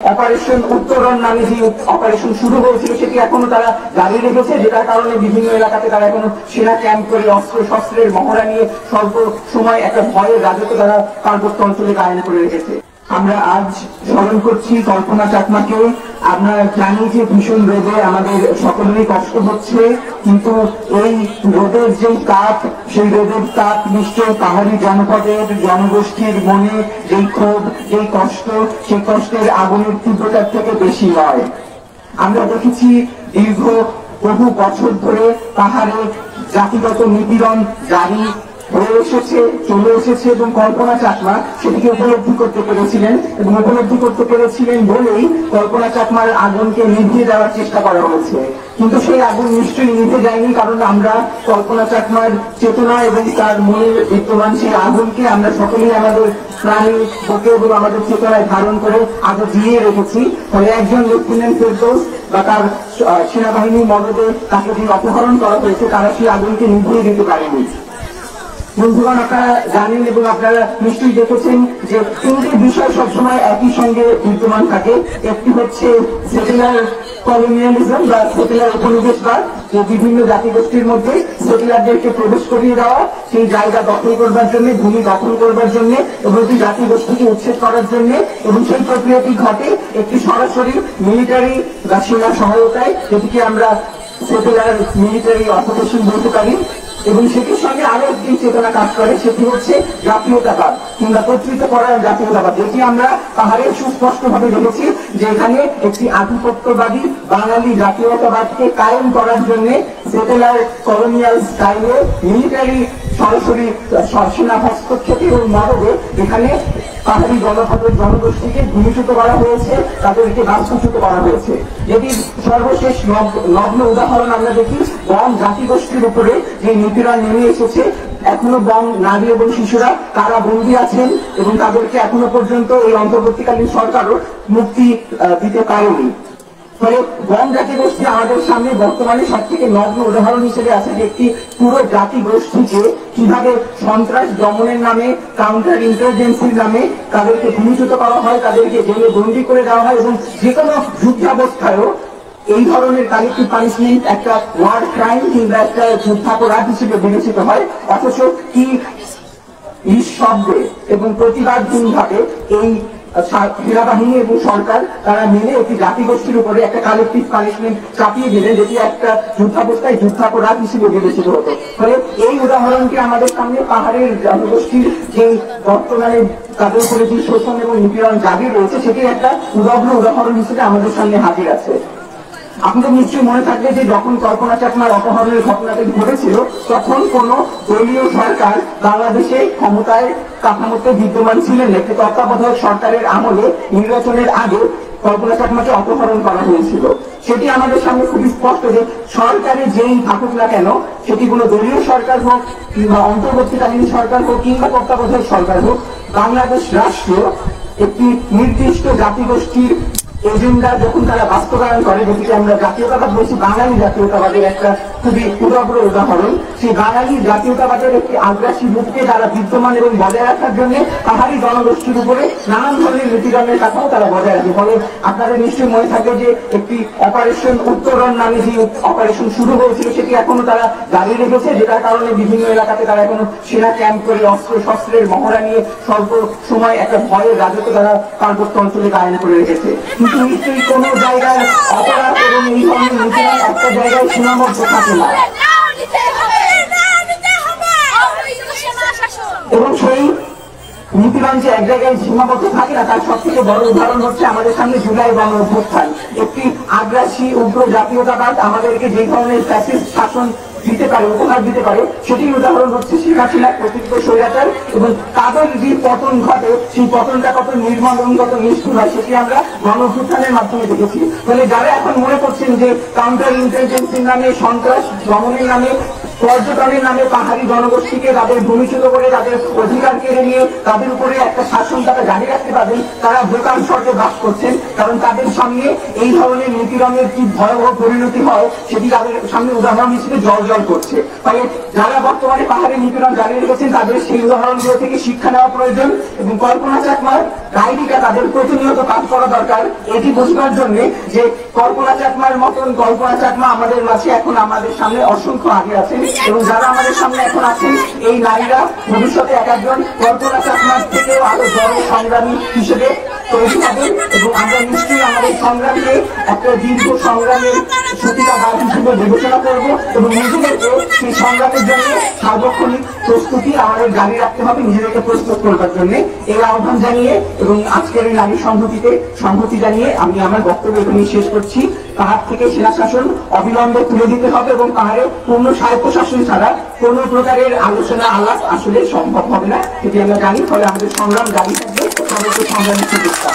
Operation উত্তরণ নামে যে অপারেশন শুরু হয়েছিল সেটি এখনো তারা জারি রেখেছে, যেটার কারণে বিভিন্ন এলাকাতে তারা এখনো সেনা ক্যাম্প করে অস্ত্র শস্ত্রের মহড়া নিয়ে স্বল্প সময় একটা ভয়ের রাজত্ব তারা পার্বত্য অঞ্চলে কায়েম করে রেখেছে। আমরা আজ স্মরণ করছি কল্পনা চাকমাকে। আমরা জানি যে ভীষণ রোদে আমাদের সকলেরই কষ্ট হচ্ছে, কিন্তু এই রোদের যে তাপ, সেই রোদের তাপ নিশ্চয় পাহাড়ি জনপদের জনগোষ্ঠীর মনে যেই ক্ষোভ, যেই কষ্ট, সেই কষ্টের আগুনের তীব্রতার থেকে বেশি নয়। আমরা দেখেছি দীর্ঘ বহু বছর ধরে পাহাড়ে জাতিগত নিপীড়ন জারি হয়ে এসেছে, চলে এসেছে, এবং কল্পনা চাকমা সেটিকে উপলব্ধি করতে পেরেছিলেন, এবং উপলব্ধি করতে পেরেছিলেন বলেই কল্পনা চাকমার আগুনকে নিভিয়ে দেওয়ার চেষ্টা করা হয়েছে। কিন্তু সেই আগুন নিশ্চয়ই নিভে যায়নি, কারণ আমরা কল্পনা চাকমার চেতনা এবং তার মনে বিদ্যমান সেই আগুনকে আমরা সকলেই আমাদের প্রাণী বুকে এবং আমাদের চেতনায় ধারণ করে আজও দিয়ে রেখেছি। ফলে একজন লেফটেন্যান্ট ফেরদৌস বা তার সেনাবাহিনীর মদদে তাকে যে অপহরণ করা হয়েছে, তারা সেই আগুনকে নিভিয়ে দিতে পারেনি। বন্ধুগণ, আপনারা জানেন এবং আপনারা নিশ্চয়ই দেখেছেন যে তিনটি বিষয় সবসময় একই সঙ্গে বিদ্যমান থাকে। একটি হচ্ছে সেকুলার কলোনিয়ালিজম বা সেকুলার উপনিবেশবাদ, যে বিভিন্ন জাতিগোষ্ঠীর মধ্যে সেকুলারদেরকে প্রবেশ করিয়ে দেওয়া, সেই জায়গা দখল করবার জন্য, ভূমি দখল করবার জন্য এবং সেই জাতিগোষ্ঠীকে উচ্ছেদ করার জন্য, এবং সেই প্রক্রিয়াটি ঘটে একটি সরাসরি মিলিটারি বা সেনা সহায়তায়, যেটিকে আমরা সেকুলার মিলিটারি অকুপেশন বলতে পারি। এবং সেটির সঙ্গে আরো একটি চেতনা কাজ করে, সেটি হচ্ছে জাতীয়তাবাদ কিংবা কর্তৃত্ব করার জাতীয়তাবাদ, যেটি আমরা পাহাড়ে সুস্পষ্ট ভাবে দেখেছি যে এখানে একটি আধিপত্যবাদী বাঙালি জাতীয়তাবাদকে কায়েম করার জন্য সেটেলার কলোনিয়াল স্টাইলে মিলিটারি সরাসরি সেনা হস্তক্ষেপের মদদে এখানে পাহাড়ি জনগোষ্ঠীকে ভূমিচ্যুত করা হয়েছে, তাদেরকে বাস্তুচ্যুত করা হয়েছে। এটির সর্বশেষ নগ্ন উদাহরণ আমরা দেখি বং জাতিগোষ্ঠীর উপরে যে নিপীড়ন নেমে এসেছে। এখনো বং নারী এবং শিশুরা কারাবন্দী আছেন এবং তাদেরকে এখনো পর্যন্ত এই অন্তর্বর্তীকালীন সরকারও মুক্তি দিতে পারেনি। ফলে বং জাতিগোষ্ঠী আমাদের সামনে বর্তমানে সব থেকে নগ্ন উদাহরণ হিসেবে আছে যে একটি পুরো জাতিগোষ্ঠীকে কিভাবে সন্ত্রাস দমনের নামে, কাউন্টার ইন্টেলিজেন্সির নামে তাদেরকে ভূমিচ্যুত করা হয়, তাদেরকে জেলে বন্দী করে দেওয়া হয়, এবং যে কোনো যুদ্ধাবস্থায়ও এই ধরনের কালেক্টিভ পানিশমেন্ট একটা ওয়ার ক্রাইম কিংবা একটা যুদ্ধাপরাধ হিসেবে বিবেচিত হয়। অথচ কি নিঃশব্দে এবং প্রতিবাদহীনভাবে এই সেনাবাহিনী এবং সরকার তারা মিলে একটি জাতিগোষ্ঠীর উপরে একটা কালেক্টিভ পানিশমেন্ট চাপিয়ে দিলেন, যেটি একটা যুদ্ধাবস্থায় যুদ্ধাপরাধ হিসেবে বিবেচিত হতো। ফলে এই উদাহরণকে আমাদের সামনে পাহাড়ের জনগোষ্ঠীর যে বর্তমানে তাদের উপরে যে শোষণ এবং নিপীড়ন জারি রয়েছে, সেটি একটা উদাহরণ হিসেবে আমাদের সামনে হাজির আছে। আপনাদের নিশ্চয়ই মনে থাকবে যে যখন কল্পনা চাকমার অপহরণের ঘটনাটি ঘটেছিল, তখন কোন দলীয় সরকার বাংলাদেশে ক্ষমতায় কাঠামোতে বিদ্যমান ছিলেন। একটি তত্ত্বাবধায়ক সরকারের আমলে নির্বাচনের আগে কল্পনা চাকমাকে অপহরণ করা হয়েছিল। সেটি আমাদের সামনে খুবই স্পষ্ট যে সরকারে যেই থাকুক না কেন, সেটি কোনো দলীয় সরকার হোক কিংবা অন্তর্বর্তীকালীন সরকার হোক কিংবা তত্ত্বাবধায়ক সরকার হোক, বাংলাদেশ রাষ্ট্র একটি নির্দিষ্ট জাতিগোষ্ঠীর এজেন্ডা যখন তারা বাস্তবায়ন করে, যেটিকে আমরা জাতীয়তাবাদ বলছি, বাঙালি জাতীয়তাবাদের একটা খুবই উদাহরণ উদাহরণ, সেই বাঙালি জাতীয়তাবাদের একটি আগ্রাসী রূপকে তারা বিদ্যমান এবং বজায় রাখার জন্য পাহাড়ি জনগোষ্ঠীর উপরে নানান ধরনের নিপীড়নের কাঠামো তারা বজায় রাখে। ফলে আপনাদের নিশ্চয়ই মনে থাকবে যে একটি অপারেশন উত্তরণ নামে যে অপারেশন শুরু হয়েছিল, সেটি এখনো তারা জারি রেখেছে, যেটার কারণে বিভিন্ন এলাকাতে তারা এখনো সেনা ক্যাম্প করে অস্ত্র শস্ত্রের মহড়া নিয়ে স্বল্প সময় একটা ভয়ের রাজত্ব তারা পার্বত্য অঞ্চলে কায়েম করে রেখেছে। কিন্তু নিশ্চয়ই কোন জায়গায় অপরাধ এবং এই ধরনের নিপীড়ন একটা জায়গায় সীমাবদ্ধ থাকে না, এবং সেই নিপীড়ন যে এক জায়গায় সীমাবদ্ধ থাকে না, তার সব থেকে বড় উদাহরণ হচ্ছে আমাদের সামনে জুলাই গণ অভ্যুত্থান। একটি আগ্রাসী উগ্র জাতীয়তাবাদ আমাদেরকে যে ধরনের ফ্যাসিস্ট শাসন দিতে পারে, উপহার দিতে পারে, সেটির উদাহরণ হচ্ছে শেখ হাসিনা প্রকৃত স্বৈরাচার, এবং তাদের যে পতন ঘটে, সেই পতনটা কত নির্মম এবং কত নিষ্ঠুর হয়, সেটি আমরা গণ অভ্যুত্থানের মাধ্যমে দেখেছি। ফলে যারা এখন মনে করছেন যে কাউন্টার ইন্টেলিজেন্সির নামে, সন্ত্রাস দমনের নামে, পর্যটনের নামে পাহাড়ি জনগোষ্ঠীকে তাদের ভূমিচ্যুত করে তাদের অধিকার কেড়ে নিয়ে তাদের উপরে একটা শাসন তারা জারি রাখতে পারবেন, তারা বোকার স্বর্গে বাস করছেন। কারণ তাদের সামনে এই ধরনের নীতিরঙের কি ভয়াবহ পরিণতি হয়, সেটি তাদের সামনে উদাহরণ হিসেবে জল করছে। ফলে যারা বর্তমানে পাহাড়ে নিপীড়ন জারি রেখেছেন, তাদের সেই উদাহরণগুলো থেকে শিক্ষা নেওয়া প্রয়োজন, এবং কল্পনা চাকমার ডায়েরিটা তাদের প্রতিনিয়ত কাজ করা দরকার, এটি বোঝবার জন্য যে কল্পনা চাকমার মতন কল্পনা চাকমা আমাদের মাঝে এখন আমাদের সামনে অসংখ্য আগে আছেন, এবং যারা আমাদের সামনে এখন আছেন এই নারীরা ভবিষ্যতে এক একজন কল্পনা চাকমার থেকেও আরো বড় সংগ্রামী হিসেবে তৈরি হবে, এবং আমরা নিশ্চয়ই আমাদের সংগ্রামকে একটা দীর্ঘ সংগ্রামের সূতিকাগার হিসেবে বিবেচনা করব, এবং নিজেদেরকে সেই সংগ্রামের জন্য সার্বক্ষণিক প্রস্তুতি আমাদের জারি রাখতে হবে, নিজেদেরকে প্রস্তুত করবার জন্য। এই আহ্বান জানিয়ে এবং আজকের এই নারী সংহতিতে সংহতি জানিয়ে আমি আমার বক্তব্য এখানে শেষ করছি। পাহাড় থেকে সেনা শাসন অবিলম্বে তুলে দিতে হবে, এবং পাহাড়ে পূর্ণ স্বায়ত্ত শাসন ছাড়া কোন প্রকারের আলোচনা আলাপ আসলে সম্ভব হবে না, যদি আমরা জানি। ফলে আমাদের সংগ্রাম জারি থাকবে, সবাইকে সংগ্রামের শুভেচ্ছা।